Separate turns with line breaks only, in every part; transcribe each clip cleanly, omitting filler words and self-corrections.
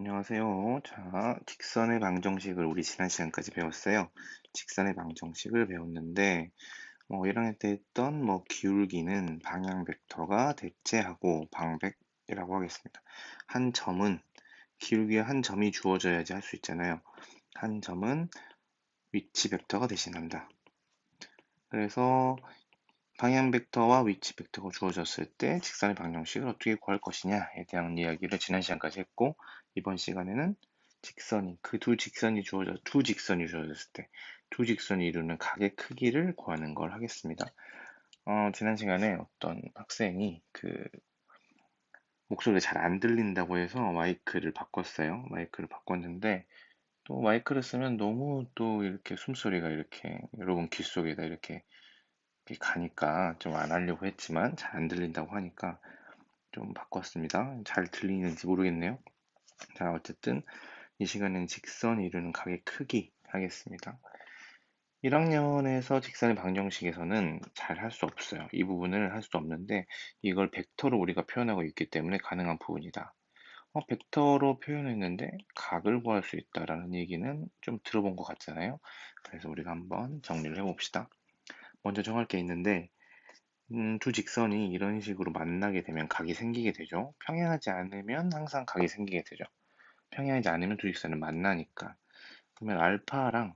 안녕하세요. 자, 직선의 방정식을 우리 지난 시간까지 배웠어요. 직선의 방정식을 배웠는데, 1학년 때 했던 기울기는 방향 벡터가 대체하고 방백이라고 하겠습니다. 한 점은, 기울기에 한 점이 주어져야지 할 수 있잖아요. 한 점은 위치 벡터가 대신한다. 그래서 방향 벡터와 위치 벡터가 주어졌을 때 직선의 방정식을 어떻게 구할 것이냐에 대한 이야기를 지난 시간까지 했고, 이번 시간에는 두 직선이 주어졌을 때 두 직선이 이루는 각의 크기를 구하는 걸 하겠습니다. 지난 시간에 어떤 학생이 목소리가 잘 안 들린다고 해서 마이크를 바꿨어요. 마이크를 바꿨는데 또 마이크를 쓰면 너무 또 이렇게 숨소리가 이렇게 여러분 귀 속에다 이렇게 가니까 좀 안 하려고 했지만 잘 안 들린다고 하니까 좀 바꿨습니다. 잘 들리는지 모르겠네요. 자, 어쨌든 이 시간에는 직선이 이루는 각의 크기 하겠습니다. 1학년에서 직선의 방정식에서는 잘 할 수 없어요. 이 부분을 할 수 없는데 이걸 벡터로 우리가 표현하고 있기 때문에 가능한 부분이다. 벡터로 표현했는데 각을 구할 수 있다라는 얘기는 좀 들어본 것 같잖아요. 그래서 우리가 한번 정리를 해봅시다. 먼저 정할 게 있는데 두 직선이 이런 식으로 만나게 되면 각이 생기게 되죠. 평행하지 않으면 항상 각이 생기게 되죠. 평행하지 않으면 두 직선은 만나니까. 그러면 알파랑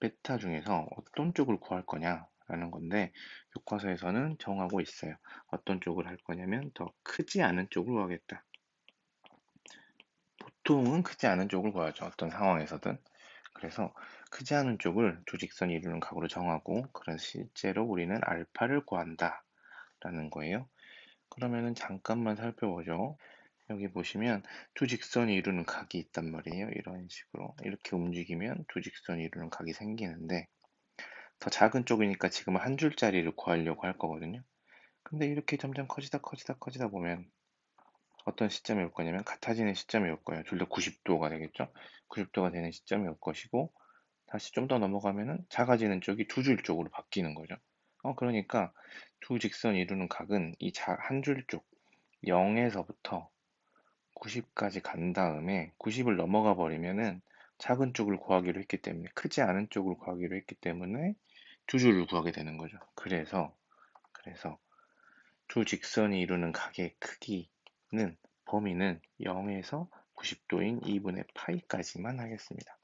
베타 중에서 어떤 쪽을 구할 거냐라는 건데 교과서에서는 정하고 있어요. 어떤 쪽을 할 거냐면 더 크지 않은 쪽을 구하겠다. 보통은 크지 않은 쪽을 구하죠. 어떤 상황에서든. 그래서 크지 않은 쪽을 두 직선이 이루는 각으로 정하고 그래서 실제로 우리는 알파를 구한다 라는 거예요. 그러면은 잠깐만 살펴보죠. 여기 보시면 두 직선이 이루는 각이 있단 말이에요. 이런 식으로 이렇게 움직이면 두 직선이 이루는 각이 생기는데 더 작은 쪽이니까 지금은 한 줄짜리를 구하려고 할 거거든요. 근데 이렇게 점점 커지다 보면 어떤 시점이 올 거냐면 같아지는 시점이 올 거예요. 둘 다 90도가 되겠죠. 90도가 되는 시점이 올 것이고 다시 좀 더 넘어가면은 작아지는 쪽이 두 줄 쪽으로 바뀌는 거죠. 그러니까 두 직선이 이루는 각은 이 한 줄 쪽 0에서부터 90까지 간 다음에 90을 넘어가 버리면은 작은 쪽을 구하기로 했기 때문에 크지 않은 쪽을 구하기로 했기 때문에 두 줄을 구하게 되는 거죠. 그래서 두 직선이 이루는 각의 크기는 범위는 0에서 90도인 2분의 파이까지만 하겠습니다.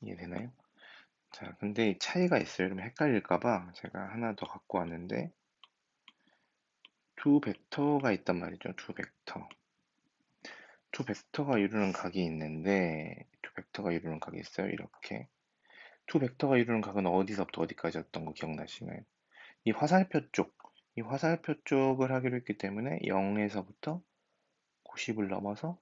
이해되나요? 자, 근데 차이가 있어요. 그러면 헷갈릴까 봐 제가 하나 더 갖고 왔는데 두 벡터가 있단 말이죠. 두 벡터. 두 벡터가 이루는 각이 있는데 두 벡터가 이루는 각이 있어요. 이렇게. 두 벡터가 이루는 각은 어디서부터 어디까지였던 거 기억나시나요? 이 화살표 쪽, 이 화살표 쪽을 하기로 했기 때문에 0에서부터 90을 넘어서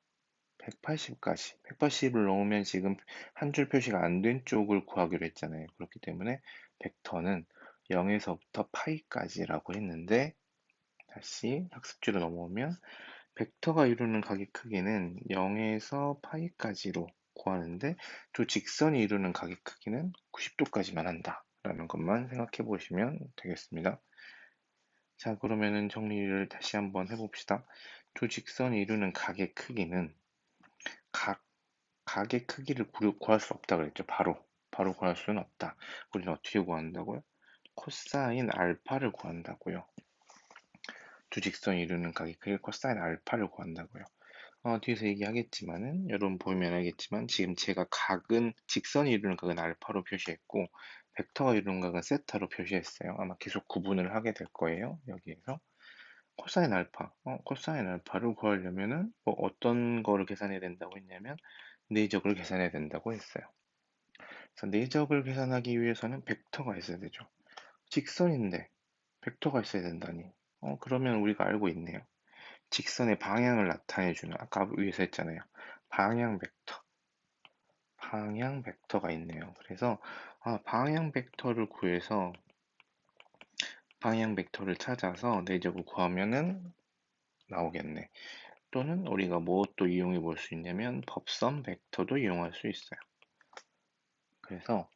180까지. 180을 넘으면 지금 한 줄 표시가 안 된 쪽을 구하기로 했잖아요. 그렇기 때문에 벡터는 0에서부터 파이까지라고 했는데 다시 학습지로 넘어오면 벡터가 이루는 각의 크기는 0에서 파이까지로 구하는데 두 직선이 이루는 각의 크기는 90도까지만 한다. 라는 것만 생각해 보시면 되겠습니다. 자, 그러면은 정리를 다시 한번 해봅시다. 두 직선이 이루는 각의 크기는 각, 각의 크기를 구할 수 없다 그랬죠. 바로 구할 수는 없다. 우리는 어떻게 구한다고요? 코사인 알파를 구한다고요. 두 직선이 이루는 각의 크기를 코사인 알파를 구한다고요. 뒤에서 얘기하겠지만은 여러분 보면 알겠지만 지금 제가 직선이 이루는 각은 알파로 표시했고 벡터가 이루는 각은 세타로 표시했어요. 아마 계속 구분을 하게 될 거예요. 여기에서 코사인 알파를 구하려면은 어떤 거를 계산해야 된다고 했냐면 내적을 계산해야 된다고 했어요. 그래서 내적을 계산하기 위해서는 벡터가 있어야 되죠. 직선인데 벡터가 있어야 된다니. 그러면 우리가 알고 있네요. 직선의 방향을 나타내주는 아까 위에서 했잖아요. 방향 벡터. 방향 벡터가 있네요. 그래서 방향 벡터를 구해서 방향 벡터를 찾아서 내적을 구하면은 나오겠네. 또는 우리가 무엇도 이용해 볼 수 있냐면 법선 벡터도 이용할 수 있어요. 그래서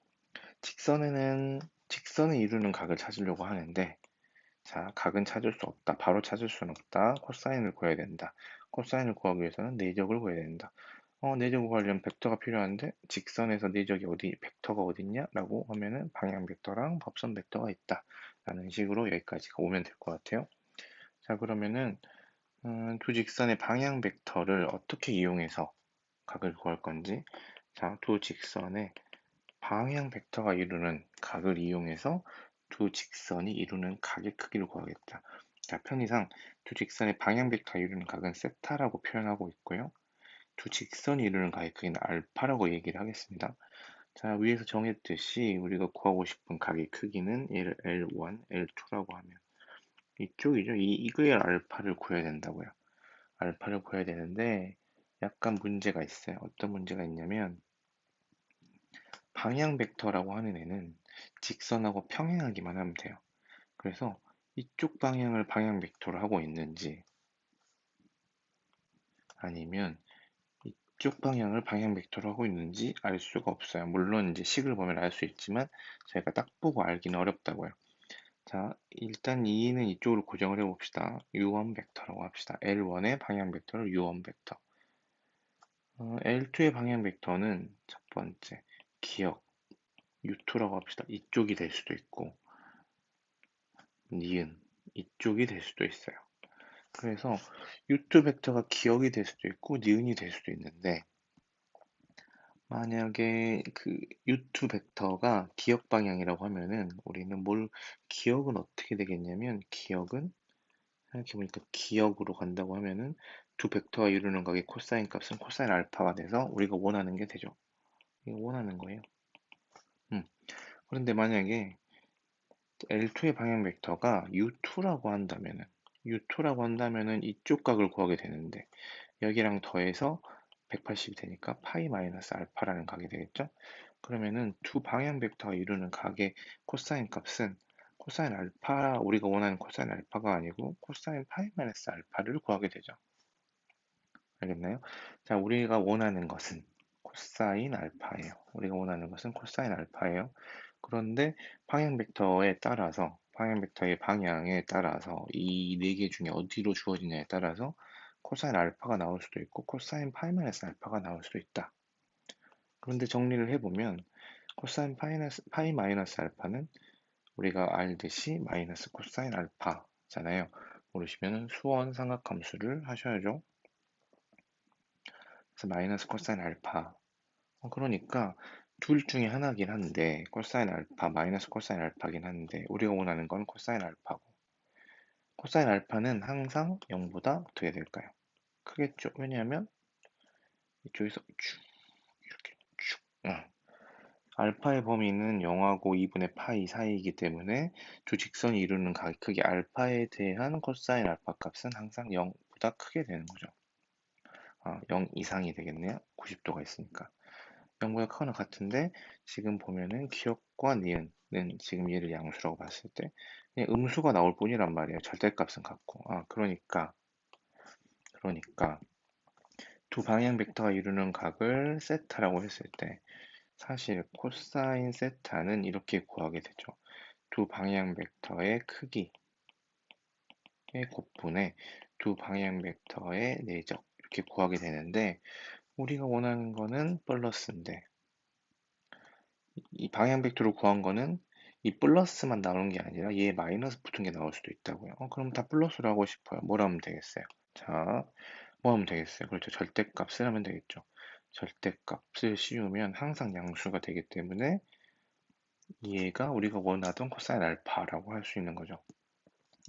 직선을 이루는 각을 찾으려고 하는데 자, 각은 찾을 수 없다. 바로 찾을 수는 없다. 코사인을 구해야 된다. 코사인을 구하기 위해서는 내적을 구해야 된다. 내적을 구하려면 벡터가 필요한데 직선에서 내적이 벡터가 어딨냐? 라고 하면은 방향 벡터랑 법선 벡터가 있다. 라는 식으로 여기까지가 오면 될 것 같아요. 자, 그러면은 두 직선의 방향 벡터를 어떻게 이용해서 각을 구할 건지. 자, 두 직선의 방향 벡터가 이루는 각을 이용해서 두 직선이 이루는 각의 크기를 구하겠다. 자, 편의상 두 직선의 방향 벡터가 이루는 각은 세타라고 표현하고 있고요. 두 직선이 이루는 각의 크기는 알파라고 얘기를 하겠습니다. 자, 위에서 정했듯이 우리가 구하고 싶은 각의 크기는 얘를 L1, L2라고 하면 이쪽이죠. 이거의 알파를 구해야 된다고요. 알파를 구해야 되는데 약간 문제가 있어요. 어떤 문제가 있냐면 방향 벡터라고 하는 애는 직선하고 평행하기만 하면 돼요. 그래서 이쪽 방향을 방향 벡터로 하고 있는지 아니면 이쪽 방향을 방향 벡터로 하고 있는지 알 수가 없어요. 물론 이제 식을 보면 알 수 있지만 저희가 딱 보고 알기는 어렵다고요. 자, 일단 2는 이쪽으로 고정을 해봅시다. U1 벡터라고 합시다. L1의 방향 벡터를 U1 벡터. L2의 방향 벡터는 첫 번째 기억 U2라고 합시다. 이쪽이 될 수도 있고 니은 이쪽이 될 수도 있어요. 그래서 U2 벡터가 기억이 될 수도 있고 니은이 될 수도 있는데 만약에 그 U2 벡터가 기억 방향이라고 하면은 우리는 기억은 어떻게 되겠냐면 기억은 생각해보니까 기억으로 간다고 하면은 두 벡터가 이루는 각의 코사인 값은 코사인 알파가 돼서 우리가 원하는 게 되죠. 이거 원하는 거예요. 음. 그런데 만약에 L2의 방향 벡터가 U2라고 한다면은 이쪽 각을 구하게 되는데 여기랑 더해서 180이 되니까 파이 마이너스 알파라는 각이 되겠죠? 그러면은 두 방향 벡터가 이루는 각의 코사인 값은 코사인 알파, 우리가 원하는 코사인 알파가 아니고 코사인 파이 마이너스 알파를 구하게 되죠. 알겠나요? 자, 우리가 원하는 것은 코사인 알파예요. 우리가 원하는 것은 코사인 알파예요. 그런데 방향 벡터의 방향에 따라서 이 네 개 중에 어디로 주어지냐에 따라서 코사인 알파가 나올 수도 있고 코사인 파이 마이너스 알파가 나올 수도 있다. 그런데 정리를 해보면 코사인 파이 마이너스 알파는 우리가 알듯이 마이너스 코사인 알파잖아요. 모르시면 수원 삼각함수를 하셔야죠. 그래서 마이너스 코사인 알파. 그러니까 둘 중에 하나긴 한데 코사인 알파, 마이너스 코사인 알파긴 한데 우리가 원하는 건 코사인 알파고 코사인 알파는 항상 0보다 어떻게 될까요? 크겠죠. 왜냐하면 이쪽에서 쭉 이렇게 쭉 알파의 범위는 0하고 2분의 파이 사이이기 때문에 두 직선이 이루는 각 크기 알파에 대한 코사인 알파 값은 항상 0보다 크게 되는 거죠. 0 이상이 되겠네요. 90도가 있으니까. 0보다 크거나 같은데 지금 보면은 기억과 니은은 지금 얘를 양수라고 봤을 때 그냥 음수가 나올 뿐이란 말이에요. 절대값은 같고. 그러니까 두 방향 벡터가 이루는 각을 세타라고 했을 때 사실 코사인 세타는 이렇게 구하게 되죠. 두 방향 벡터의 크기의 곱분에 두 방향 벡터의 내적 이렇게 구하게 되는데 우리가 원하는 거는 플러스인데 이 방향 벡터를 구한 거는 이 플러스만 나오는 게 아니라 얘 마이너스 붙은 게 나올 수도 있다고요. 그럼 다 플러스로 하고 싶어요. 뭘 하면 되겠어요? 자, 뭐 하면 되겠어요? 그렇죠. 절대값을 하면 되겠죠. 절대값을 씌우면 항상 양수가 되기 때문에 얘가 우리가 원하던 코사인 알파라고 할 수 있는 거죠.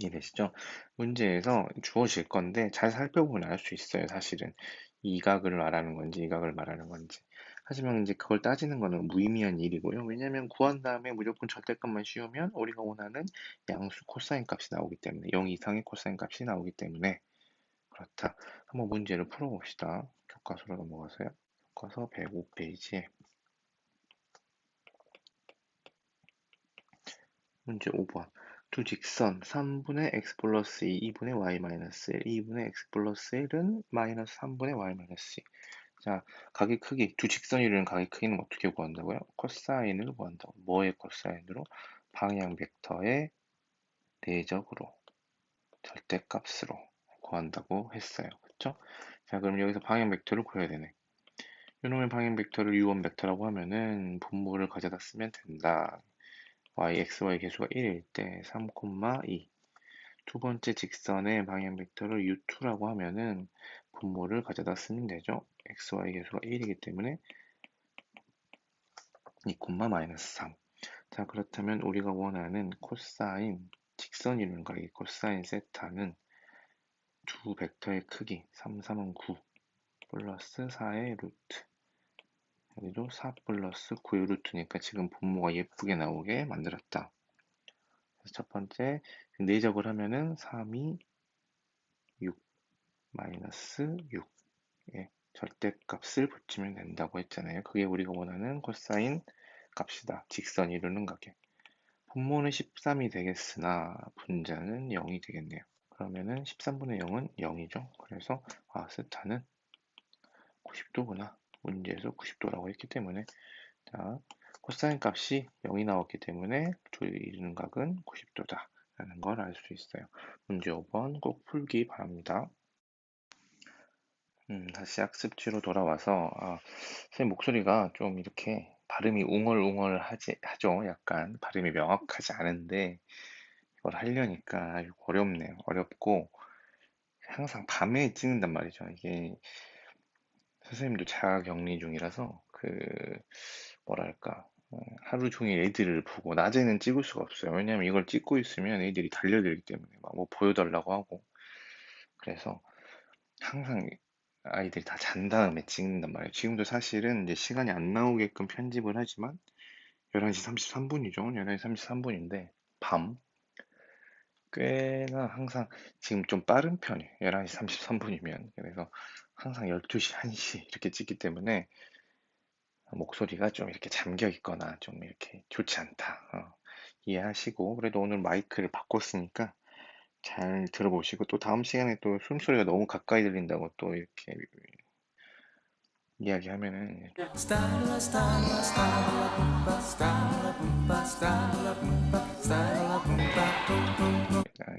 이해되시죠? 문제에서 주어질 건데 잘 살펴보면 알 수 있어요. 사실은 이 각을 말하는 건지 이 각을 말하는 건지. 하지만 이제 그걸 따지는 거는 무의미한 일이고요. 왜냐하면 구한 다음에 무조건 절대값만 씌우면 우리가 원하는 양수 코사인 값이 나오기 때문에 0 이상의 코사인 값이 나오기 때문에 그렇다. 한번 문제를 풀어봅시다. 교과서로 넘어가서요. 교과서 105페이지에 문제 5번. 두 직선 3분의 x 플러스 2, 2분의 y 마이너스 1, 2분의 x 플러스 1은 마이너스 3분의 y 마이너스 2. 자, 각의 크기, 두 직선이 이루는 각의 크기는 어떻게 구한다고요? 코사인을 구한다고. 뭐의 코사인으로? 방향 벡터의 내적으로, 절대값으로 구한다고 했어요. 그쵸? 자, 그럼 여기서 방향 벡터를 구해야 되네. 이놈의 방향 벡터를 u1 벡터라고 하면은 분모를 가져다 쓰면 된다. xy 계수가 1일 때 3, 2. 두 번째 직선의 방향 벡터를 u2라고 하면은 분모를 가져다 쓰면 되죠. xy 계수가 1이기 때문에 2, 마이너스 3. 자, 그렇다면 우리가 원하는 코사인 직선 이루는 각이 코사인 세타는 두 벡터의 크기 3, 3은 9 플러스 4의 루트, 여기도 4 플러스 9의 루트니까 지금 분모가 예쁘게 나오게 만들었다. 그래서 첫 번째 내적을 하면은 3이 6 마이너스 6의 절대값을 붙이면 된다고 했잖아요. 그게 우리가 원하는 코사인 값이다. 직선 이루는 각에. 분모는 13이 되겠으나 분자는 0이 되겠네요. 그러면은 13분의 0은 0이죠. 그래서 세타는 90도구나. 문제에서 90도라고 했기 때문에 자, 코사인 값이 0이 나왔기 때문에 이루는 각은 90도다 라는 걸 알 수 있어요. 문제 5번 꼭 풀기 바랍니다. 다시 학습지로 돌아와서 선생님 목소리가 좀 이렇게 발음이 웅얼웅얼 하죠. 약간 발음이 명확하지 않은데 이걸 하려니까 어렵네요. 어렵고 항상 밤에 찍는단 말이죠. 이게 선생님도 자가 격리 중이라서 뭐랄까 하루 종일 애들을 보고 낮에는 찍을 수가 없어요. 왜냐면 이걸 찍고 있으면 애들이 달려들기 때문에 막 뭐 보여달라고 하고 그래서 항상 아이들이 다 잔 다음에 찍는단 말이에요. 지금도 사실은 이제 시간이 안 나오게끔 편집을 하지만 11시 33분이죠. 11시 33분인데 밤 꽤나 항상 지금 좀 빠른 편이에요. 11시 33분이면. 그래서 항상 12시, 1시 이렇게 찍기 때문에 목소리가 좀 이렇게 잠겨 있거나 좀 이렇게 좋지 않다. 이해하시고 그래도 오늘 마이크를 바꿨으니까 잘 들어보시고 또 다음 시간에 또 숨소리가 너무 가까이 들린다고 또 이렇게 이야기하면은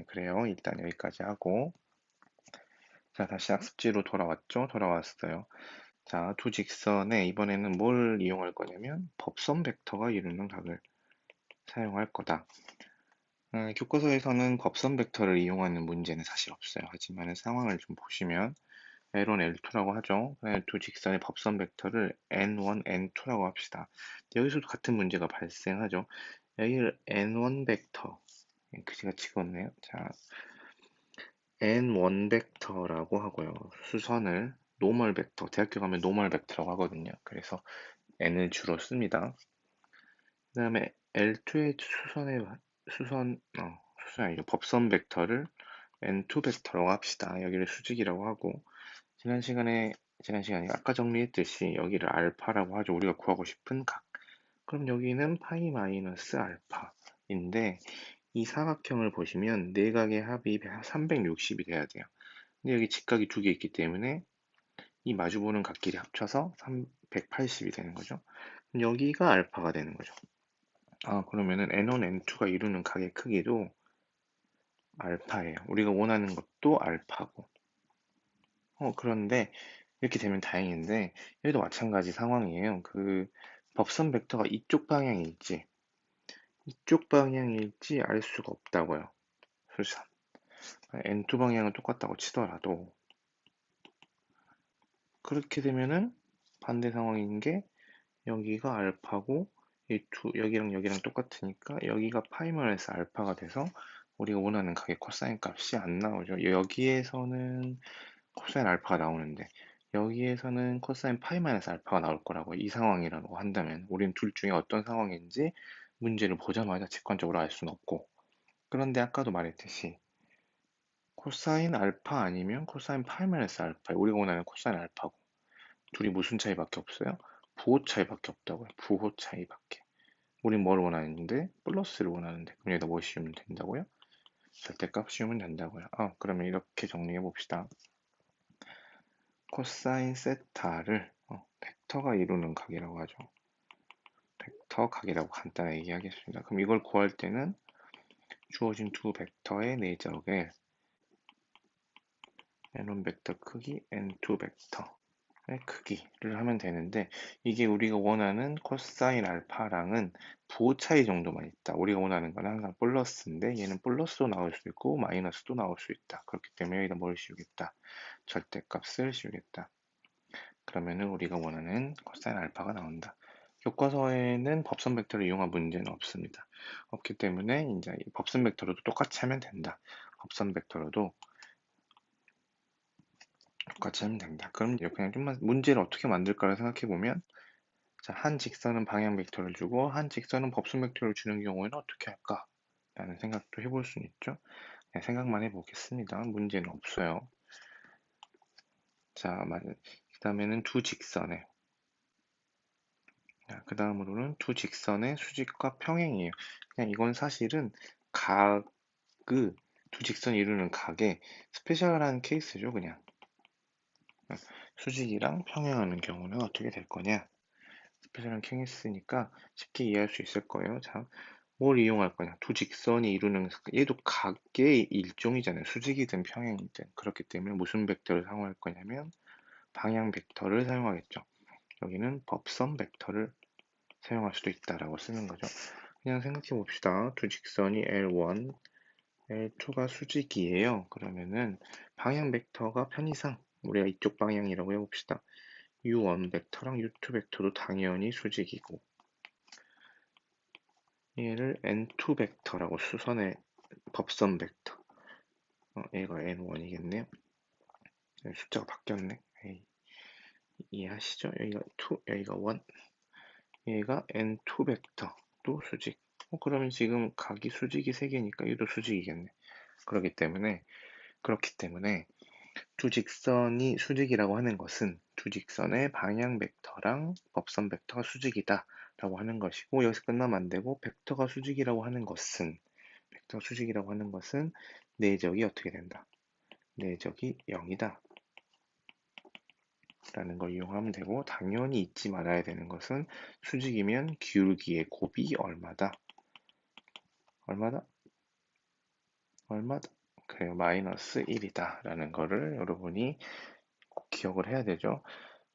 그래요. 일단 여기까지 하고 자 다시 학습지로 돌아왔죠. 돌아왔어요. 자, 두 직선에 이번에는 뭘 이용할 거냐면 법선 벡터가 이루는 각을 사용할 거다. 교과서에서는 법선 벡터를 이용하는 문제는 사실 없어요. 하지만 상황을 좀 보시면 L1, L2라고 하죠. 두 직선의 법선 벡터를 N1, N2라고 합시다. 여기서도 같은 문제가 발생하죠. 여기를 N1 벡터, 글씨가 찍었네요. 자, N1 벡터라고 하고요. 수선을 노멀 벡터, 대학교 가면 노멀 벡터라고 하거든요. 그래서 N을 주로 씁니다. 그 다음에 L2의 수선이 아니죠. 법선 벡터를 N2 벡터라고 합시다. 여기를 수직이라고 하고, 지난 시간에 아까 정리했듯이 여기를 알파라고 하죠. 우리가 구하고 싶은 각. 그럼 여기는 파이 마이너스 알파인데, 이 사각형을 보시면 내각의 합이 360이 돼야 돼요. 근데 여기 직각이 두 개 있기 때문에 이 마주보는 각끼리 합쳐서 180이 되는 거죠. 여기가 알파가 되는 거죠. 그러면은 N1, N2가 이루는 각의 크기도 알파예요. 우리가 원하는 것도 알파고. 그런데 이렇게 되면 다행인데 여기도 마찬가지 상황이에요. 법선 벡터가 이쪽 방향일지 알 수가 없다고요. 수산. N2 방향은 똑같다고 치더라도 그렇게 되면은 반대 상황인 게 여기가 알파고 여기랑 여기랑 똑같으니까 여기가 파이 마이너스 알파가 돼서 우리가 원하는 각의 코사인 값이 안 나오죠. 여기에서는 코사인 알파가 나오는데 여기에서는 코사인 파이 마이너스 알파가 나올 거라고 이 상황이라고 한다면 우리는 둘 중에 어떤 상황인지 문제를 보자마자 직관적으로 알 수는 없고 그런데 아까도 말했듯이 코사인 알파 아니면 코사인 파이 마이너스 알파 우리가 원하는 코사인 알파고 둘이 무슨 차이밖에 없어요? 부호 차이밖에 없다고요. 부호 차이밖에. 우린 뭘 원하는데? 플러스를 원하는데. 그럼 여기다 뭐 씌우면 된다고요? 절대값 씌우면 된다고요. 그러면 이렇게 정리해 봅시다. 코사인 세타를 벡터가 이루는 각이라고 하죠. 벡터 각이라고 간단하게 얘기하겠습니다. 그럼 이걸 구할 때는 주어진 두 벡터의 내적에 N1 벡터 크기 N2 벡터 크기를 하면 되는데 이게 우리가 원하는 코사인 알파랑은 부호 차이 정도만 있다. 우리가 원하는 건 항상 플러스인데 얘는 플러스도 나올 수 있고 마이너스도 나올 수 있다. 그렇기 때문에 여기다 뭘 씌우겠다. 절대값을 씌우겠다. 그러면은 우리가 원하는 코사인 알파가 나온다. 교과서에는 법선 벡터를 이용한 문제는 없습니다. 없기 때문에 이제 이 법선 벡터로도 똑같이 하면 된다. 법선 벡터로도 똑같이 하면 된다. 그럼 이제 그냥 좀만 문제를 어떻게 만들까를 생각해 보면, 자, 한 직선은 방향 벡터를 주고 한 직선은 법선 벡터를 주는 경우에는 어떻게 할까? 라는 생각도 해볼 수는 있죠. 그냥 생각만 해보겠습니다. 문제는 없어요. 자, 그 다음에는 두 직선에, 그 다음으로는 두 직선의 수직과 평행이에요. 그냥 이건 사실은 각의 두 직선이 이루는 각의 스페셜한 케이스죠, 그냥. 수직이랑 평행하는 경우는 어떻게 될 거냐? 스페셜한 케이스니까 쉽게 이해할 수 있을 거예요. 자, 뭘 이용할 거냐? 두 직선이 이루는, 얘도 각의 일종이잖아요. 수직이든 평행이든. 그렇기 때문에 무슨 벡터를 사용할 거냐면 방향 벡터를 사용하겠죠. 여기는 법선 벡터를 사용할 수도 있다라고 쓰는 거죠. 그냥 생각해 봅시다. 두 직선이 L1, L2가 수직이에요. 그러면은 방향 벡터가 편의상 우리가 이쪽 방향이라고 해봅시다. U1 벡터랑 U2 벡터도 당연히 수직이고, 얘를 N2 벡터라고 수선의 법선 벡터. 얘가 N1이겠네요. 숫자가 바뀌었네. 에이, 이해하시죠? 여기가 2, 여기가 1. 얘가 N2 벡터도 수직. 그러면 지금 각이 수직이 3개니까 얘도 수직이겠네. 그렇기 때문에 두 직선이 수직이라고 하는 것은 두 직선의 방향 벡터랑 법선 벡터가 수직이다 라고 하는 것이고, 여기서 끝나면 안 되고, 벡터가 수직이라고 하는 것은 내적이 어떻게 된다? 내적이 0이다 라는 걸 이용하면 되고, 당연히 잊지 말아야 되는 것은 수직이면 기울기의 곱이 얼마다? 얼마다? 얼마다? 그래요. 마이너스 1이다 라는 거를 여러분이 꼭 기억을 해야 되죠.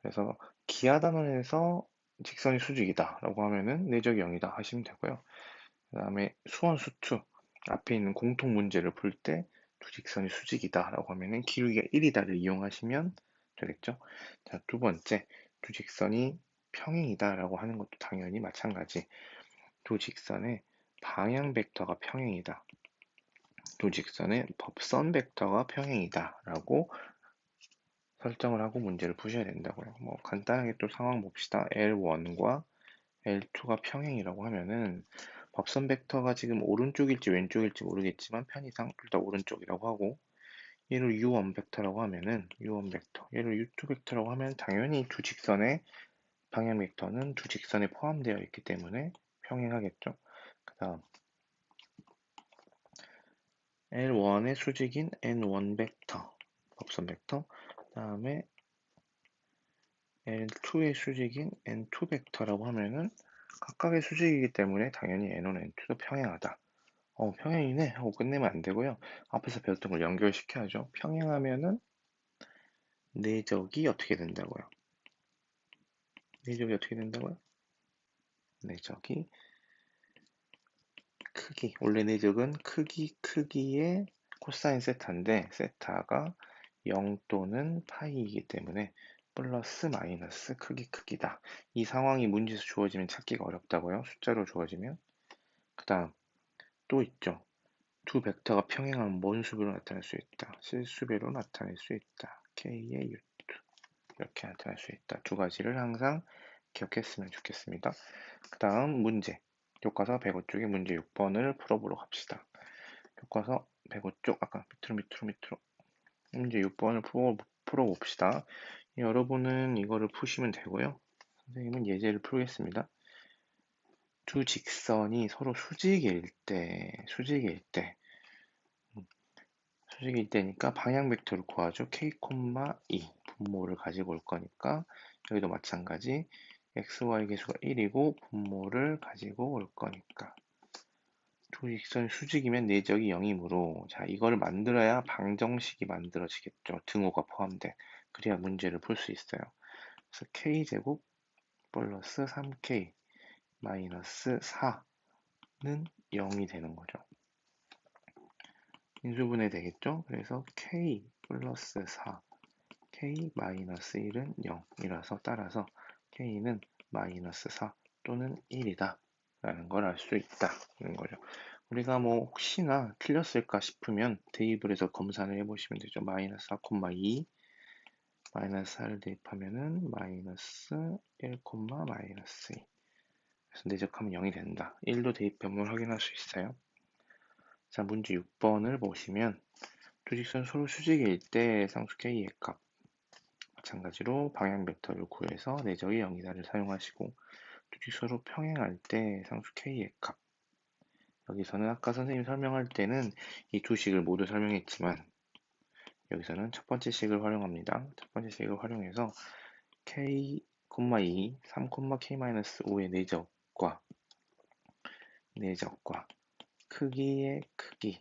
그래서 기하 단원에서 직선이 수직이다 라고 하면은 내적이 0이다 하시면 되고요. 그 다음에 수원 수투 앞에 있는 공통 문제를 풀 때 두 직선이 수직이다 라고 하면은 기울기가 1이다를 이용하시면 되겠죠. 자, 두 번째, 두 직선이 평행이다 라고 하는 것도 당연히 마찬가지. 두 직선의 방향 벡터가 평행이다. 두 직선의 법선 벡터가 평행이다 라고 설정을 하고 문제를 푸셔야 된다고요. 뭐 간단하게 또 상황 봅시다. L1과 L2가 평행이라고 하면은 법선 벡터가 지금 오른쪽일지 왼쪽일지 모르겠지만 편의상 둘 다 오른쪽이라고 하고, 얘를 U1 벡터라고 하면은 U1 벡터, 얘를 U2 벡터라고 하면 당연히 두 직선의 방향 벡터는 두 직선에 포함되어 있기 때문에 평행하겠죠. 그다음 L1의 수직인 N1 벡터, 법선 벡터, 그다음에 L2의 수직인 N2 벡터라고 하면은 각각의 수직이기 때문에 당연히 N1, N2도 평행하다. 평행이네 하고 끝내면 안 되고요. 앞에서 배웠던 걸 연결시켜야죠. 평행하면은 내적이 어떻게 된다고요? 내적이 어떻게 된다고요? 내적이 크기. 원래 내적은 크기의 코사인 세타인데 세타가 0 또는 파이이기 때문에 플러스 마이너스 크기다. 이 상황이 문제에서 주어지면 찾기가 어렵다고요. 숫자로 주어지면. 그 다음 또 있죠. 두 벡터가 평행하면 뭔 수배로 나타낼 수 있다? 실수배로 나타낼 수 있다. K의 U2 이렇게 나타낼 수 있다. 두 가지를 항상 기억했으면 좋겠습니다. 그 다음 문제. 교과서 105쪽의 문제 6번을 풀어보러 갑시다. 교과서 105쪽 아까 밑으로 문제 6번을 풀어봅시다. 여러분은 이거를 푸시면 되고요. 선생님은 예제를 풀겠습니다. 두 직선이 서로 수직일 때니까 방향 벡터를 구하죠. k, 2 분모를 가지고 올 거니까 여기도 마찬가지 xy 계수가 1이고 분모를 가지고 올 거니까 두 직선이 수직이면 내적이 0이므로, 자, 이걸 만들어야 방정식이 만들어지겠죠. 등호가 포함돼. 그래야 문제를 풀 수 있어요. 그래서 k제곱 플러스 3k 마이너스 4는 0이 되는 거죠. 인수분해 되겠죠? 그래서 k 플러스 4, k 마이너스 1은 0이라서 따라서 k는 마이너스 4 또는 1이다 라는 걸 알 수 있다는 거죠. 우리가 뭐 혹시나 틀렸을까 싶으면 대입을 해서 검사를 해보시면 되죠. 마이너스 4,2 마이너스 4를 대입하면은 마이너스 1, 마이너스 2. 그래서 내적하면 0이 된다. 1도 대입해보면 확인할 수 있어요. 자, 문제 6번을 보시면 두 직선 서로 수직일 때 상수 k의 값 마찬가지로 방향 벡터를 구해서 내적이 0이다를 사용하시고 두 직선으로 평행할 때 상수 k의 값 여기서는 아까 선생님이 설명할 때는 이 두 식을 모두 설명했지만 여기서는 첫 번째 식을 활용합니다. 첫 번째 식을 활용해서 k, 2, 3, k-5의 내적과 크기의 크기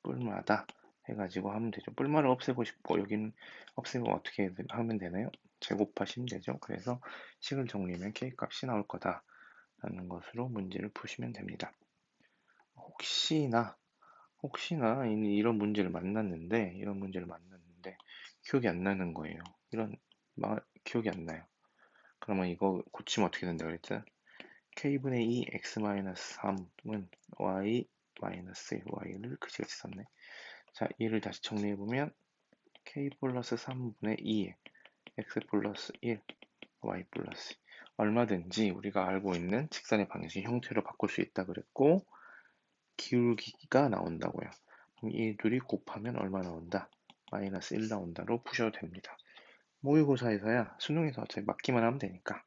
뿔마다 해가지고 하면 되죠. 뿔마를 없애고 싶고 여기는 없애고 어떻게 하면 되나요? 제곱하시면 되죠. 그래서 식을 정리하면 k 값이 나올 거다라는 것으로 문제를 푸시면 됩니다. 혹시나 이런 문제를 만났는데 기억이 안 나는 거예요. 기억이 안 나요. 그러면 이거 고치면 어떻게 된다 그랬죠? k분의 2 x-3은 y 마이너스 y를 그지같이 썼네. 자, 이를 다시 정리해보면 k 플러스 3분의 2에 x 플러스 1 y 플러스 얼마든지 우리가 알고 있는 직선의 방식 형태로 바꿀 수 있다 그랬고 기울기가 나온다고요. 그럼 이 둘이 곱하면 얼마 나온다? 마이너스 1 나온다로 푸셔도 됩니다. 모의고사에서야 수능에서 어차피 맞기만 하면 되니까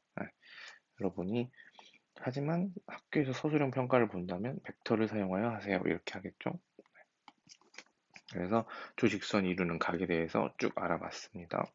여러분이 하지만 학교에서 서술형 평가를 본다면 벡터를 사용하여 하세요 이렇게 하겠죠. 그래서 조직선 이루는 각에 대해서 쭉 알아봤습니다.